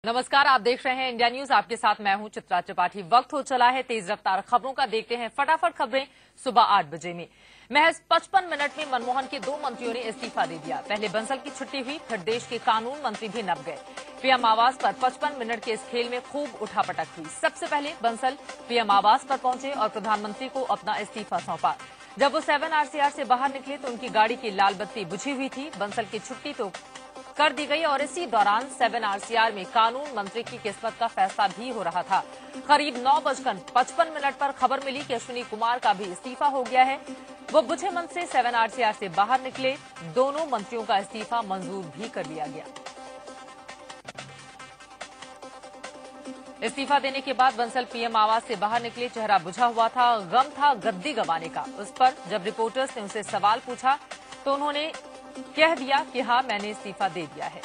नमस्कार, आप देख रहे हैं इंडिया न्यूज। आपके साथ मैं हूं चित्रा त्रिपाठी। वक्त हो चला है तेज रफ्तार खबरों का। देखते हैं फटाफट खबरें सुबह 8 बजे में। महज 55 मिनट में मनमोहन के 2 मंत्रियों ने इस्तीफा दे दिया। पहले बंसल की छुट्टी हुई, फिर देश के कानून मंत्री भी नप गए। पीएम आवास पर 55 मिनट के इस खेल में खूब उठापटक हुई। सबसे पहले बंसल पीएम आवास पर पहुंचे और प्रधानमंत्री को अपना इस्तीफा सौंपा। जब वो 7 आरसीआर से बाहर निकले तो उनकी गाड़ी की लाल बत्ती बुझी हुई थी। बंसल की छुट्टी तो कर दी गई और इसी दौरान 7 आरसीआर में कानून मंत्री की किस्मत का फैसला भी हो रहा था। करीब 9:55 पर खबर मिली कि अश्विनी कुमार का भी इस्तीफा हो गया है। वो बुझे मन से 7 आरसीआर से बाहर निकले। दोनों मंत्रियों का इस्तीफा मंजूर भी कर लिया गया। इस्तीफा देने के बाद बंसल पीएम आवास से बाहर निकले। चेहरा बुझा हुआ था, गम था गद्दी गंवाने का। उस पर जब रिपोर्टर्स ने उनसे सवाल पूछा तो उन्होंने कह दिया कि हाँ, मैंने इस्तीफा दे दिया है।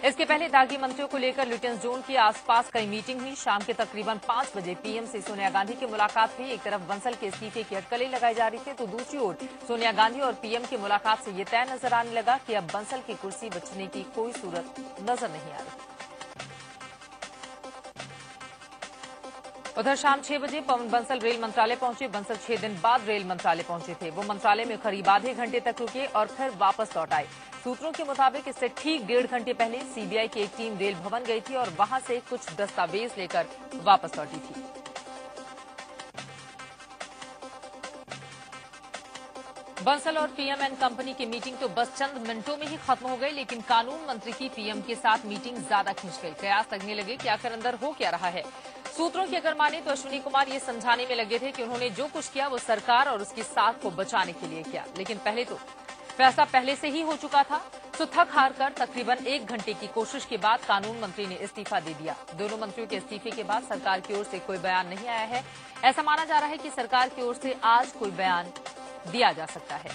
इसके पहले दागी मंत्रियों को लेकर लुटियंस जोन के आसपास कई मीटिंग हुई। शाम के तकरीबन 5 बजे पीएम से सोनिया गांधी की मुलाकात हुई। एक तरफ बंसल के इस्तीफे की अटकलें लगाई जा रही थी तो दूसरी ओर सोनिया गांधी और पीएम की मुलाकात से ये तय नजर आने लगा कि अब बंसल की कुर्सी बचने की कोई सूरत नजर नहीं आ रही। उधर शाम 6 बजे पवन बंसल रेल मंत्रालय पहुंचे। बंसल 6 दिन बाद रेल मंत्रालय पहुंचे थे। वो मंत्रालय में करीब आधे घंटे तक रुके और फिर वापस लौट आए। सूत्रों के मुताबिक इससे ठीक 1.5 घंटे पहले सीबीआई की एक टीम रेल भवन गई थी और वहां से कुछ दस्तावेज लेकर वापस लौटी थी। बंसल और पीएम एंड कंपनी की मीटिंग तो बस चंद मिनटों में ही खत्म हो गई, लेकिन कानून मंत्री की पीएम के साथ मीटिंग ज्यादा खिंच गई। कयास लगने लगे कि आखिर अंदर हो क्या रहा है। सूत्रों की अगर माने तो अश्विनी कुमार ये समझाने में लगे थे कि उन्होंने जो कुछ किया वो सरकार और उसकी साख को बचाने के लिए किया, लेकिन पहले तो फैसला पहले से ही हो चुका था। तो थक हार कर तकरीबन 1 घंटे की कोशिश के बाद कानून मंत्री ने इस्तीफा दे दिया। दोनों मंत्रियों के इस्तीफे के बाद सरकार की ओर से कोई बयान नहीं आया है। ऐसा माना जा रहा है कि सरकार की ओर से आज कोई बयान दिया जा सकता है।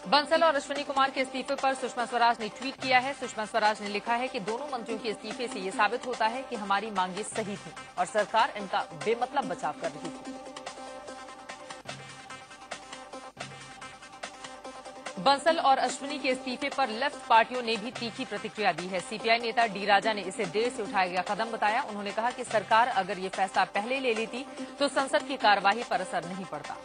बंसल और अश्विनी कुमार के इस्तीफे पर सुषमा स्वराज ने ट्वीट किया है। सुषमा स्वराज ने लिखा है कि दोनों मंत्रियों के इस्तीफे से ये साबित होता है कि हमारी मांगे सही थी और सरकार इनका बेमतलब बचाव कर रही थी। बंसल और अश्विनी के इस्तीफे पर लेफ्ट पार्टियों ने भी तीखी प्रतिक्रिया दी है। सीपीआई नेता डी राजा ने इसे देर से उठाया गया कदम बताया। उन्होंने कहा कि सरकार अगर ये फैसला पहले ले लेती तो संसद की कार्यवाही पर असर नहीं पड़ता।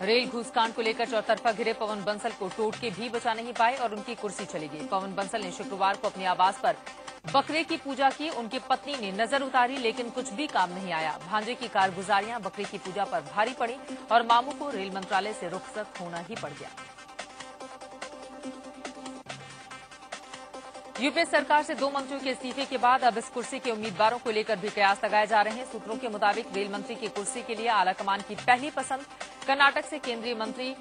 रेल घूसकांड को लेकर चौतरफा घिरे पवन बंसल को टोटके भी बचा नहीं पाए और उनकी कुर्सी चली गई। पवन बंसल ने शुक्रवार को अपने आवास पर बकरे की पूजा की। उनकी पत्नी ने नजर उतारी लेकिन कुछ भी काम नहीं आया। भांजे की कारगुजारियां बकरे की पूजा पर भारी पड़ी और मामू को रेल मंत्रालय से रुखसत होना ही पड़ गया। यूपीए सरकार से 2 मंत्रियों के इस्तीफे के बाद अब इस कुर्सी के उम्मीदवारों को लेकर भी कयास लगाए जा रहे हैं। सूत्रों के मुताबिक रेल मंत्री की कुर्सी के लिए आलाकमान की पहली पसंद कर्नाटक से केंद्रीय मंत्री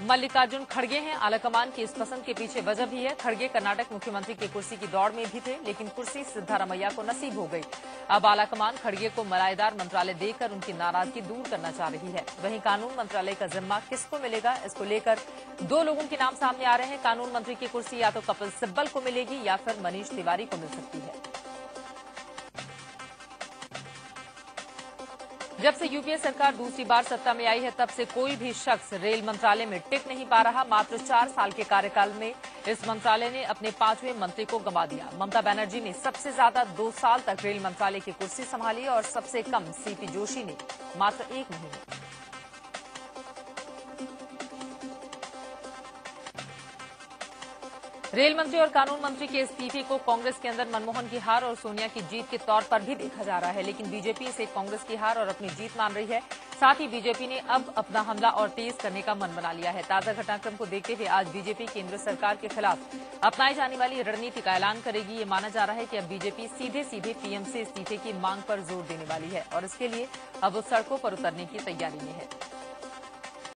मल्लिकार्जुन खड़गे हैं। आलाकमान की इस पसंद के पीछे वजह भी है। खड़गे कर्नाटक मुख्यमंत्री की कुर्सी की दौड़ में भी थे, लेकिन कुर्सी सिद्धारमैया को नसीब हो गई। अब आलाकमान खड़गे को मलाईदार मंत्रालय देकर उनकी नाराजगी दूर करना चाह रही है। वहीं कानून मंत्रालय का जिम्मा किसको मिलेगा, इसको लेकर 2 लोगों के नाम सामने आ रहे हैं। कानून मंत्री की कुर्सी या तो कपिल सिब्बल को मिलेगी या फिर मनीष तिवारी को मिल सकती है। जब से यूपीए सरकार दूसरी बार सत्ता में आई है तब से कोई भी शख्स रेल मंत्रालय में टिक नहीं पा रहा। मात्र 4 साल के कार्यकाल में इस मंत्रालय ने अपने 5वें मंत्री को गंवा दिया। ममता बनर्जी ने सबसे ज्यादा 2 साल तक रेल मंत्रालय की कुर्सी संभाली और सबसे कम सीपी जोशी ने मात्र 1 महीने। रेल मंत्री और कानून मंत्री के इस्तीफे को कांग्रेस के अंदर मनमोहन की हार और सोनिया की जीत के तौर पर भी देखा जा रहा है, लेकिन बीजेपी इसे कांग्रेस की हार और अपनी जीत मान रही है। साथ ही बीजेपी ने अब अपना हमला और तेज करने का मन बना लिया है। ताजा घटनाक्रम को देखते हुए आज बीजेपी केंद्र सरकार के खिलाफ अपनाई जाने वाली रणनीति का ऐलान करेगी। ये माना जा रहा है कि अब बीजेपी सीधे सीधे पीएम से इस्तीफे की मांग पर जोर देने वाली है और इसके लिए अब वो सड़कों पर उतरने की तैयारी में है।